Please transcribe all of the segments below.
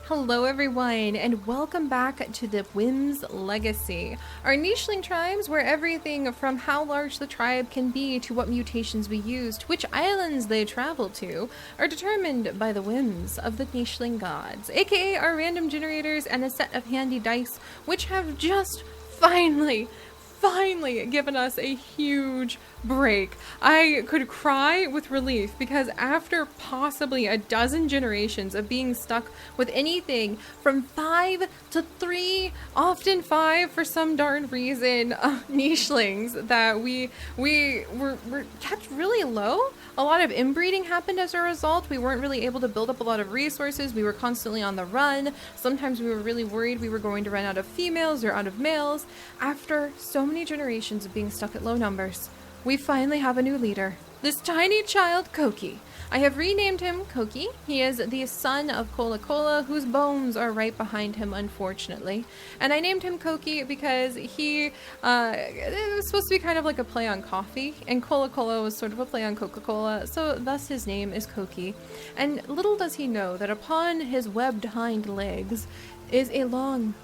Hello everyone, and welcome back to the Whims Legacy, our nicheling tribes where everything from how large the tribe can be to what mutations we use to which islands they travel to are determined by the whims of the nicheling gods, aka our random generators and a set of handy dice which have just finally given us a huge break. I could cry with relief because after possibly a dozen generations of being stuck with anything from 5 to 3, often 5 for some darn reason, nichelings that we were kept really low. A lot of inbreeding happened as a result. We weren't really able to build up a lot of resources. We were constantly on the run. Sometimes we were really worried we were going to run out of females or out of males. After so many generations of being stuck at low numbers, we finally have a new leader. This tiny child, Koki. I have renamed him Koki. He is the son of Cola Cola, whose bones are right behind him, unfortunately. And I named him Koki because it was supposed to be kind of like a play on coffee, and Cola Cola was sort of a play on Coca-Cola, so thus his name is Koki. And little does he know that upon his webbed hind legs is a long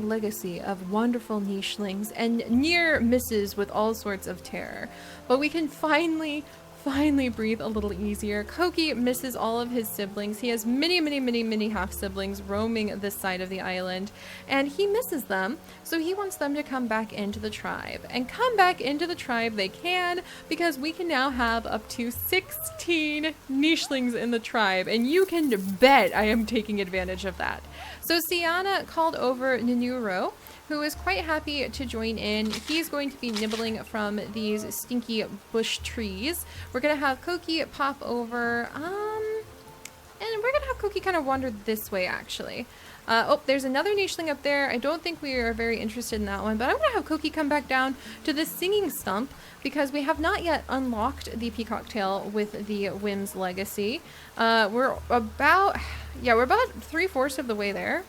legacy of wonderful nichelings and near misses with all sorts of terror. But we can finally breathe a little easier. Koki misses all of his siblings. He has many half-siblings roaming this side of the island, and he misses them, so he wants them to come back into the tribe. And come back into the tribe they can, because we can now have up to 16 nichelings in the tribe, and you can bet I am taking advantage of that. So Sienna called over Ninuro, who is quite happy to join in. He's going to be nibbling from these stinky bush trees. We're gonna have Koki pop over, and we're gonna have Koki kind of wander this way, actually. Oh, there's another nicheling up there. I don't think we are very interested in that one, but I'm gonna have Koki come back down to this singing stump because we have not yet unlocked the peacock tail with the Whims Legacy. We're about 3/4 of the way there.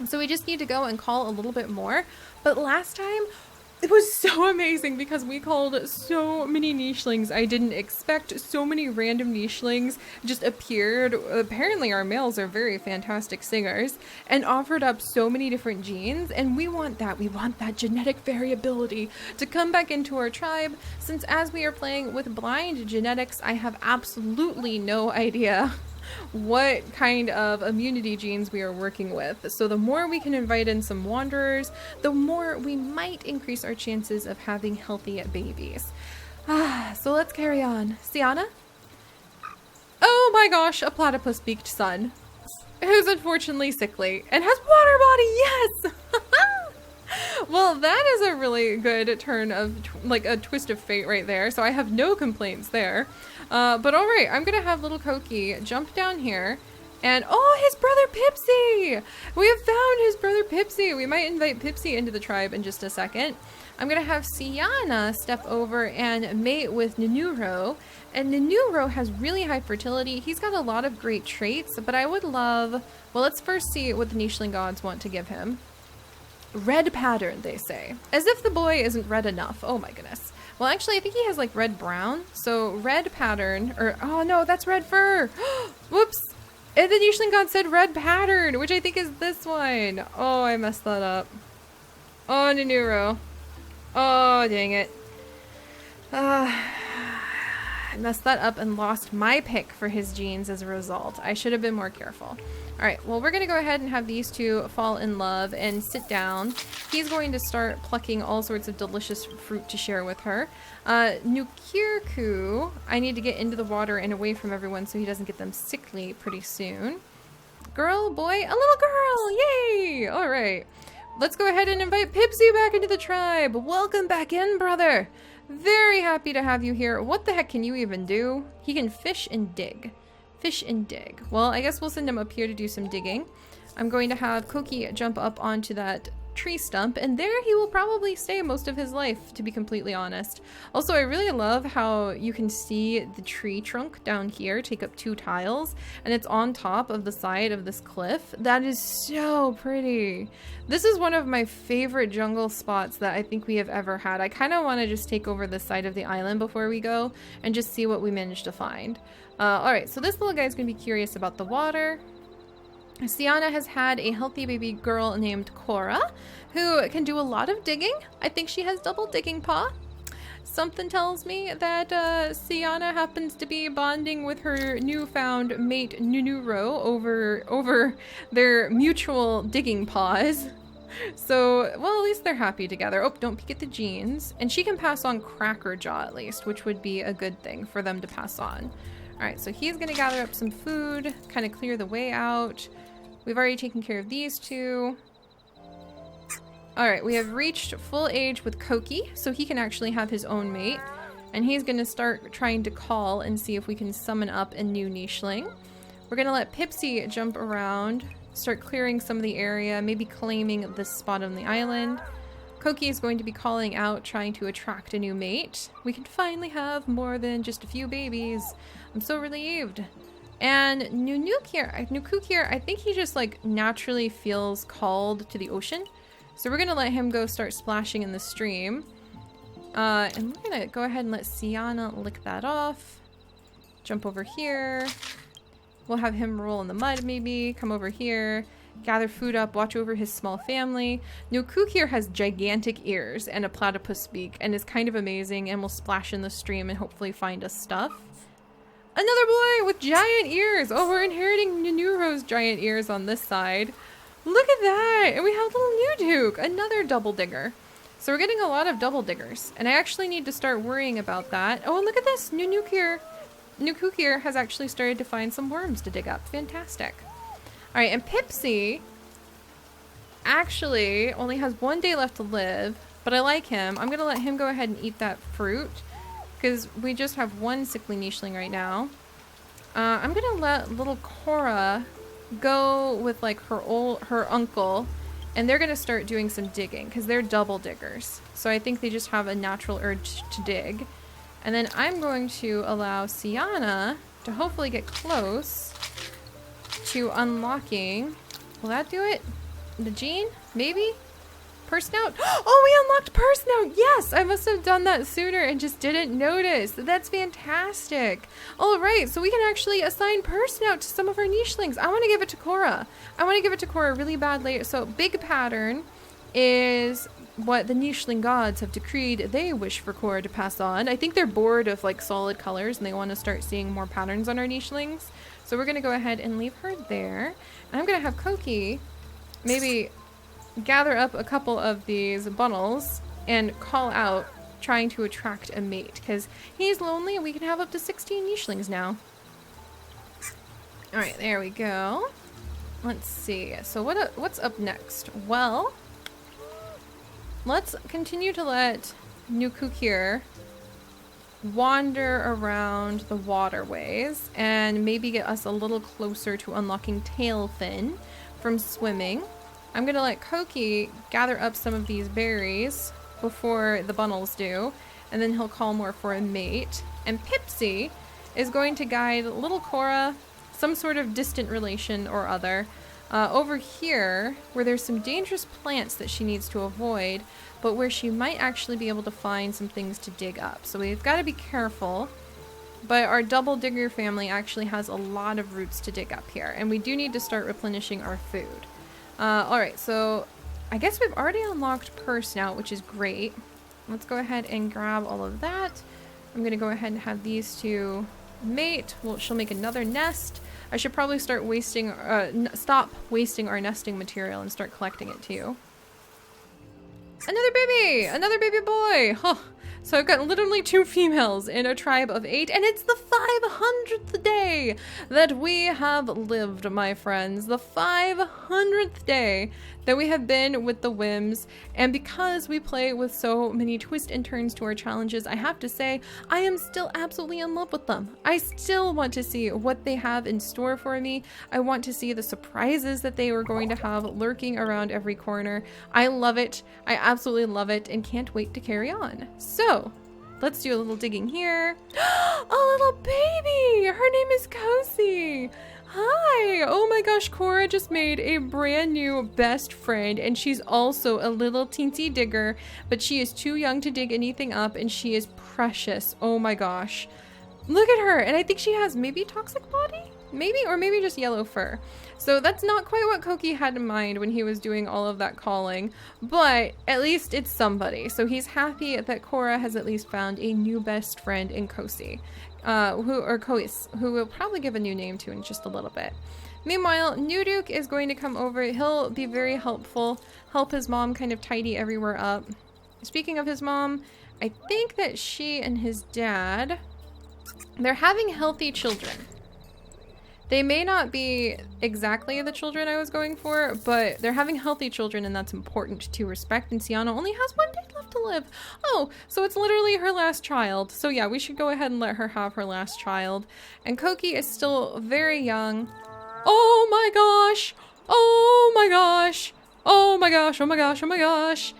So we just need to go and call a little bit more. But last time, it was so amazing because we called so many nichelings. I didn't expect so many random nichelings just appeared. Apparently our males are very fantastic singers and offered up so many different genes. And we want that. We want that genetic variability to come back into our tribe. Since as we are playing with blind genetics, I have absolutely no idea what kind of immunity genes we are working with. So the more we can invite in some wanderers, the more we might increase our chances of having healthy babies. So let's carry on. Sienna? Oh my gosh, a platypus-beaked son, who's unfortunately sickly and has water body, yes! Well, that is a really good turn of, like, a twist of fate right there, so I have no complaints there. But alright, I'm gonna have little Koki jump down here, and oh, his brother Pipsy! We have found his brother Pipsy! We might invite Pipsy into the tribe in just a second. I'm gonna have Sienna step over and mate with Ninuro, and Ninuro has really high fertility. He's got a lot of great traits, but I would love... Well, let's first see what the nicheling gods want to give him. Red pattern, they say. As if the boy isn't red enough. Oh my goodness. Well, actually, I think he has like red-brown. So red pattern, or oh no, that's red fur. Whoops. And the nicheling god said red pattern, which I think is this one. Oh, I messed that up. Oh, Ninuro. Oh, dang it. I messed that up and lost my pick for his genes as a result. I should have been more careful. Alright, well, we're going to go ahead and have these two fall in love and sit down. He's going to start plucking all sorts of delicious fruit to share with her. Nukirku, I need to get into the water and away from everyone so he doesn't get them sickly pretty soon. Girl, boy, a little girl! Yay! Alright, let's go ahead and invite Pipsy back into the tribe. Welcome back in, brother! Very happy to have you here. What the heck can you even do? He can fish and dig. Fish and dig. Well, I guess we'll send him up here to do some digging. I'm going to have Koki jump up onto that tree stump, and there he will probably stay most of his life, to be completely honest. Also, I really love how you can see the tree trunk down here take up 2 tiles, and it's on top of the side of this cliff. That is so pretty. This is one of my favorite jungle spots that I think we have ever had. I kind of want to just take over this side of the island before we go and just see what we manage to find. Alright, so this little guy's going to be curious about the water. Sienna has had a healthy baby girl named Cora, who can do a lot of digging. I think she has double digging paw. Something tells me that Sienna happens to be bonding with her newfound mate Nunuro over their mutual digging paws. So, well, at least they're happy together. Oh, don't peek at the genes. And she can pass on Cracker Jaw at least, which would be a good thing for them to pass on. All right, so he's gonna gather up some food, kind of clear the way out. We've already taken care of these two. All right, we have reached full age with Koki, so he can actually have his own mate. And he's gonna start trying to call and see if we can summon up a new nicheling. We're gonna let Pipsy jump around, start clearing some of the area, maybe claiming this spot on the island. Koki is going to be calling out, trying to attract a new mate. We can finally have more than just a few babies. I'm so relieved. And Nukukir, I think he just like naturally feels called to the ocean. So we're gonna let him go start splashing in the stream. And we're gonna go ahead and let Sienna lick that off. Jump over here. We'll have him roll in the mud maybe, come over here, gather food up, watch over his small family. Nukukir has gigantic ears and a platypus beak and is kind of amazing and will splash in the stream and hopefully find us stuff. Another boy with giant ears! Oh, we're inheriting Nunuro's giant ears on this side. Look at that! And we have little Nuduke, another double digger. So we're getting a lot of double diggers. And I actually need to start worrying about that. Oh, and look at this! Nukukir has actually started to find some worms to dig up. Fantastic. Alright, and Pipsy actually only has 1 day left to live, but I like him. I'm gonna let him go ahead and eat that fruit, because we just have 1 sickly nicheling right now. I'm gonna let little Cora go with like her uncle, and they're gonna start doing some digging, because they're double diggers. So I think they just have a natural urge to dig. And then I'm going to allow Sienna to hopefully get close to unlocking. Will that do it? The gene? Maybe? Purse snout? Oh, we unlocked purse snout! Yes! I must have done that sooner and just didn't notice. That's fantastic. All right, so we can actually assign purse snout to some of our nichelings. I want to give it to Cora. I want to give it to Cora really badly. So big pattern is what the nicheling gods have decreed they wish for Cora to pass on. I think they're bored of like solid colors and they want to start seeing more patterns on our nichelings. So we're going to go ahead and leave her there. And I'm going to have Koki maybe gather up a couple of these bundles and call out, trying to attract a mate, because he's lonely and we can have up to 16 nichelings now. All right, there we go. Let's see. So what's up next? Well, let's continue to let Nukukir wander around the waterways and maybe get us a little closer to unlocking Tailfin from swimming. I'm gonna let Koki gather up some of these berries before the bundles do, and then he'll call more for a mate. And Pipsy is going to guide little Cora, some sort of distant relation or other, over here where there's some dangerous plants that she needs to avoid, but where she might actually be able to find some things to dig up. So we've got to be careful, but our double digger family actually has a lot of roots to dig up here, and we do need to start replenishing our food. Alright, so I guess we've already unlocked purse now, which is great. Let's go ahead and grab all of that. I'm going to go ahead and have these two mate. Well, she'll make another nest. I should probably start wasting, stop wasting our nesting material and start collecting it too. Another baby boy. Huh. So I've got literally 2 females in a tribe of 8, and it's the 500th day that we have lived, my friends. The 500th day that we have been with the Whims, and because we play with so many twists and turns to our challenges, I have to say, I am still absolutely in love with them. I still want to see what they have in store for me. I want to see the surprises that they were going to have lurking around every corner. I love it. I absolutely love it, and can't wait to carry on. So, let's do a little digging here. A little baby! Her name is Cozy. Hi! Oh my gosh, Cora just made a brand new best friend, and she's also a little teensy digger, but she is too young to dig anything up, and she is precious. Oh my gosh. Look at her! And I think she has maybe toxic body? Maybe, or maybe just yellow fur. So that's not quite what Koki had in mind when he was doing all of that calling, but at least it's somebody. So he's happy that Korra has at least found a new best friend in Kosi, Kois, who we'll probably give a new name to in just a little bit. Meanwhile, Nuduk is going to come over. He'll be very helpful, help his mom kind of tidy everywhere up. Speaking of his mom, I think that she and his dad, they're having healthy children. They may not be exactly the children I was going for, but they're having healthy children, and that's important to respect. And Sienna only has 1 day left to live. Oh, so it's literally her last child. So yeah, we should go ahead and let her have her last child. And Koki is still very young. Oh my gosh! Oh my gosh! Oh my gosh! Oh my gosh! Oh my gosh!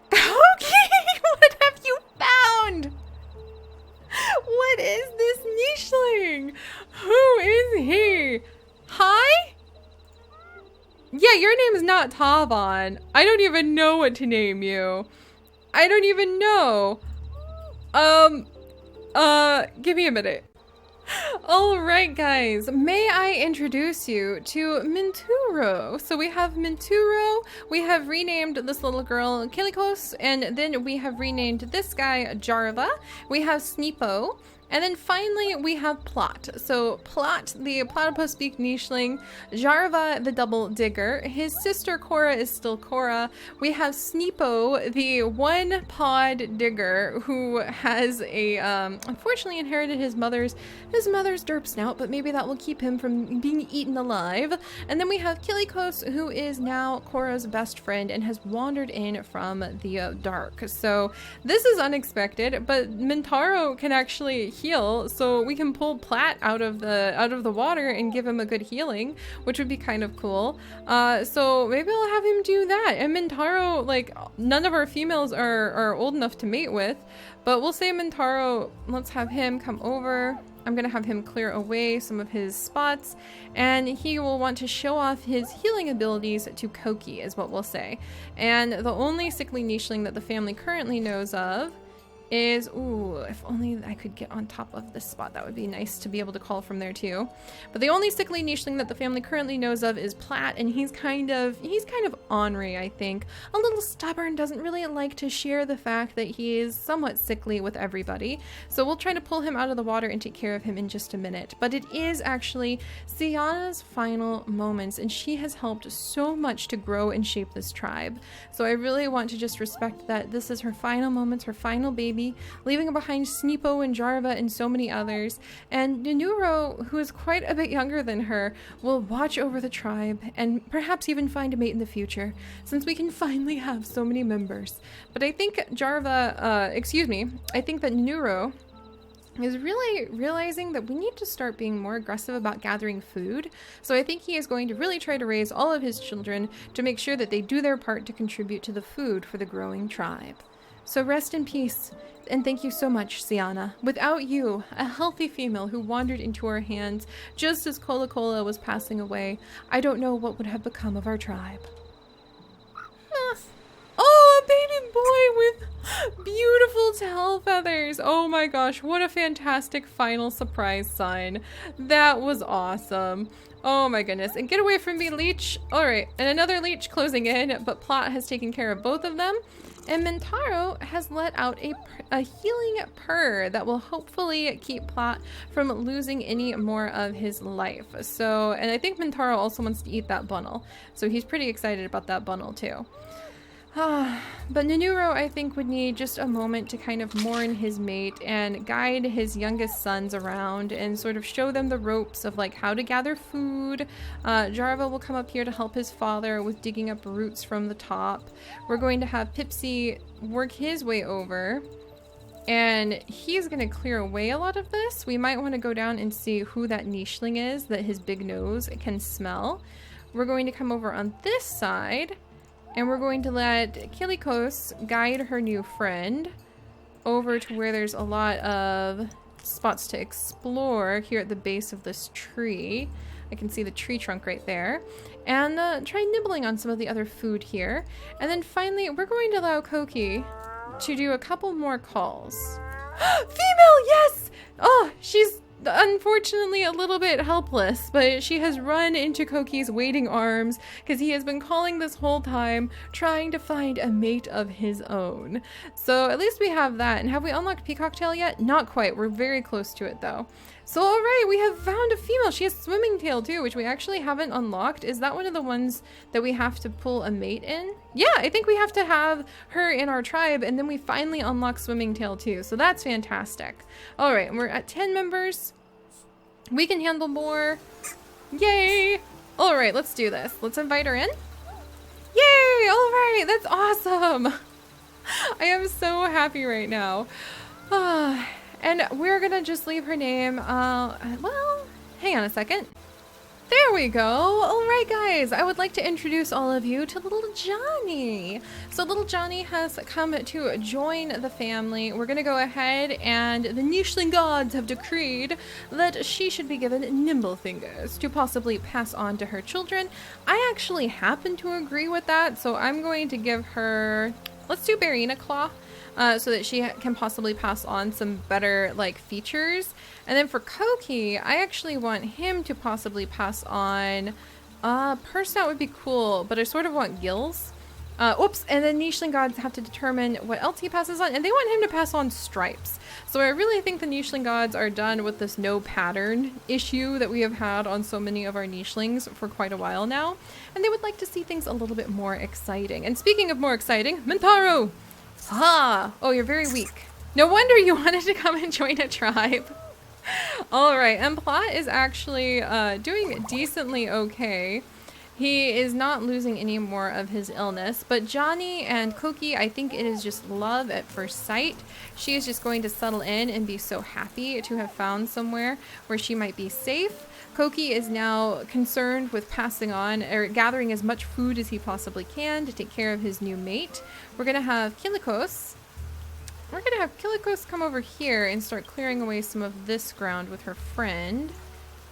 Koki, what have you found? What is this nicheling? Who is he? Hi? Yeah, your name is not Tavan. I don't even know what to name you. I don't even know. Give me a minute. Alright guys, may I introduce you to Minturo. So we have Minturo, we have renamed this little girl Kilikos, and then we have renamed this guy Jarva, we have Sneepo, and then finally we have Plot. So Plot, the platypus beak nicheling, Jarva, the double digger, his sister Korra is still Korra, we have Sneepo, the one pod digger who has a, unfortunately inherited his mother's derp snout, but maybe that will keep him from being eaten alive. And then we have Kilikos, who is now Korra's best friend and has wandered in from the dark. So this is unexpected, but Mintaro can actually heal, so we can pull Plat out of the water and give him a good healing, which would be kind of cool. So maybe I'll have him do that. And Mintaro, like, none of our females are old enough to mate with, but we'll say Mintaro, let's have him come over. I'm gonna have him clear away some of his spots, and he will want to show off his healing abilities to Koki, is what we'll say. And the only sickly nicheling that the family currently knows of is, ooh, if only I could get on top of this spot, that would be nice to be able to call from there too. But the only sickly nicheling that the family currently knows of is Plat, and he's kind of ornery, I think. A little stubborn, doesn't really like to share the fact that he is somewhat sickly with everybody. So we'll try to pull him out of the water and take care of him in just a minute. But it is actually Sienna's final moments, and she has helped so much to grow and shape this tribe. So I really want to just respect that this is her final moments, her final baby, leaving behind Sneepo and Jarva and so many others. And Nanuro, who is quite a bit younger than her, will watch over the tribe and perhaps even find a mate in the future, since we can finally have so many members. But I think I think that Nanuro is really realizing that we need to start being more aggressive about gathering food. So I think he is going to really try to raise all of his children to make sure that they do their part to contribute to the food for the growing tribe. So rest in peace, and thank you so much, Sienna. Without you, a healthy female who wandered into our hands just as Cola Cola was passing away, I don't know what would have become of our tribe. Oh, a baby boy with beautiful tail feathers. Oh my gosh, what a fantastic final surprise sign. That was awesome. Oh my goodness. And get away from me, leech. All right, and another leech closing in, but Plot has taken care of both of them. And Mintaro has let out a healing purr that will hopefully keep Plot from losing any more of his life. So, and I think Mintaro also wants to eat that bundle. So he's pretty excited about that bundle too. But Nanuro, I think, would need just a moment to kind of mourn his mate and guide his youngest sons around and sort of show them the ropes of like how to gather food. Jarva will come up here to help his father with digging up roots from the top. We're going to have Pipsy work his way over, and he's going to clear away a lot of this. We might want to go down and see who that nicheling is that his big nose can smell. We're going to come over on this side, and we're going to let Kilikos guide her new friend over to where there's a lot of spots to explore here at the base of this tree. I can see the tree trunk right there. And try nibbling on some of the other food here. And then finally, we're going to allow Koki to do a couple more calls. Female, yes! Oh, she's unfortunately a little bit helpless, but she has run into Koki's waiting arms because he has been calling this whole time, trying to find a mate of his own. So at least we have that. And have we unlocked Peacock Tail yet? Not quite. We're very close to it though. So all right, we have found a female. She has Swimming Tail too, which we actually haven't unlocked. Is that one of the ones that we have to pull a mate in? Yeah, I think we have to have her in our tribe, and then we finally unlock Swimming Tail too. So that's fantastic. All right, and we're at 10 members. We can handle more. Yay! All right, let's do this. Let's invite her in. Yay! All right, that's awesome. I am so happy right now. And we're gonna just leave her name, well, hang on a second. There we go. All right, guys, I would like to introduce all of you to little Johnny. So little Johnny has come to join the family. We're gonna go ahead, and the Nicheling gods have decreed that she should be given nimble fingers to possibly pass on to her children. I actually happen to agree with that, so I'm going to give her, let's do Barina Claw. So that she can possibly pass on some better like features. And then for Koki, I actually want him to possibly pass on purse snout would be cool, but I sort of want gills. Oops, and then Nicheling gods have to determine what else he passes on, and they want him to pass on stripes. So I really think the Nicheling gods are done with this no pattern issue that we have had on so many of our Nichelings for quite a while now, and they would like to see things a little bit more exciting. And speaking of more exciting, Mintaro! Ah, oh, you're very weak. No wonder you wanted to come and join a tribe. All right, and Plot is actually doing decently okay. He is not losing any more of his illness, but Johnny and Koki, I think it is just love at first sight. She is just going to settle in and be so happy to have found somewhere where she might be safe. Koki is now concerned with passing on or gathering as much food as he possibly can to take care of his new mate. We're going to have Kilikos. We're going to have Kilikos come over here and start clearing away some of this ground with her friend.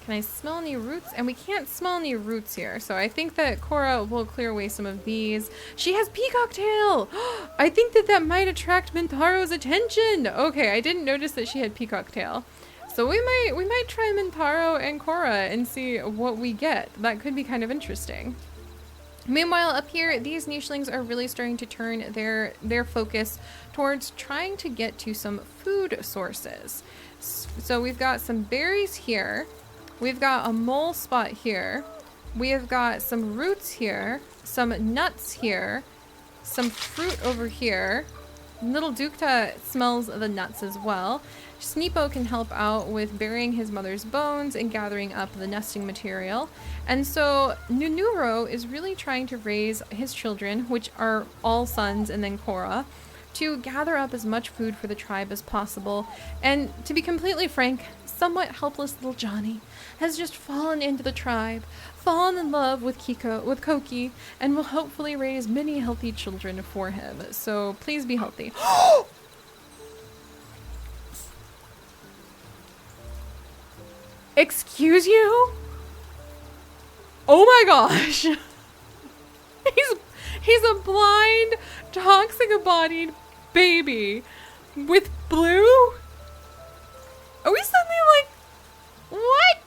Can I smell any roots? And we can't smell any roots here. So I think that Cora will clear away some of these. She has Peacock Tail! I think that that might attract Mintaro's attention. Okay, I didn't notice that she had Peacock Tail. So we might try Mintaro and Cora and see what we get. That could be kind of interesting. Meanwhile, up here, these Nichelings are really starting to turn their focus towards trying to get to some food sources. So we've got some berries here. We've got a mole spot here. We have got some roots here, some nuts here, some fruit over here. Little Dukta smells the nuts as well. Sneepo can help out with burying his mother's bones and gathering up the nesting material. And so Nunuro is really trying to raise his children, which are all sons and then Cora, to gather up as much food for the tribe as possible. And to be completely frank, somewhat helpless little Johnny has just fallen into the tribe, fallen in love with Koki, and will hopefully raise many healthy children for him. So please be healthy. Excuse you? Oh my gosh. He's a blind, toxic-bodied baby with blue? Are we suddenly like, what?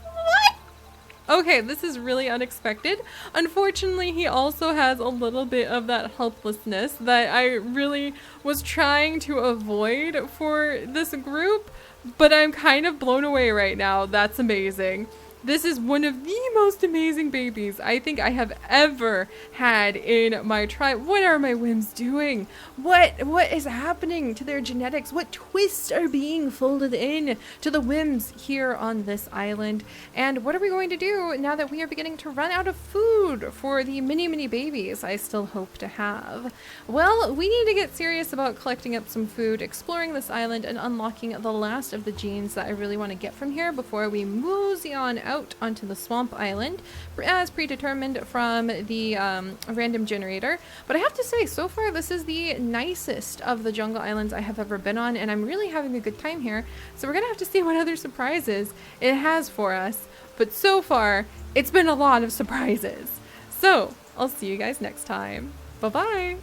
What? Okay, this is really unexpected. Unfortunately, he also has a little bit of that helplessness that I really was trying to avoid for this group, but I'm kind of blown away right now. That's amazing. This is one of the most amazing babies I think I have ever had in my tribe. What are my Whims doing? What is happening to their genetics? What twists are being folded in to the Whims here on this island? And what are we going to do now that we are beginning to run out of food for the many babies I still hope to have? Well, we need to get serious about collecting up some food, exploring this island, and unlocking the last of the genes that I really want to get from here before we mosey on out onto the swamp island as predetermined from the random generator. But I have to say, so far this is the nicest of the jungle islands I have ever been on, and I'm really having a good time here. So we're gonna have to see what other surprises it has for us, but so far it's been a lot of surprises. So I'll see you guys next time. Bye bye.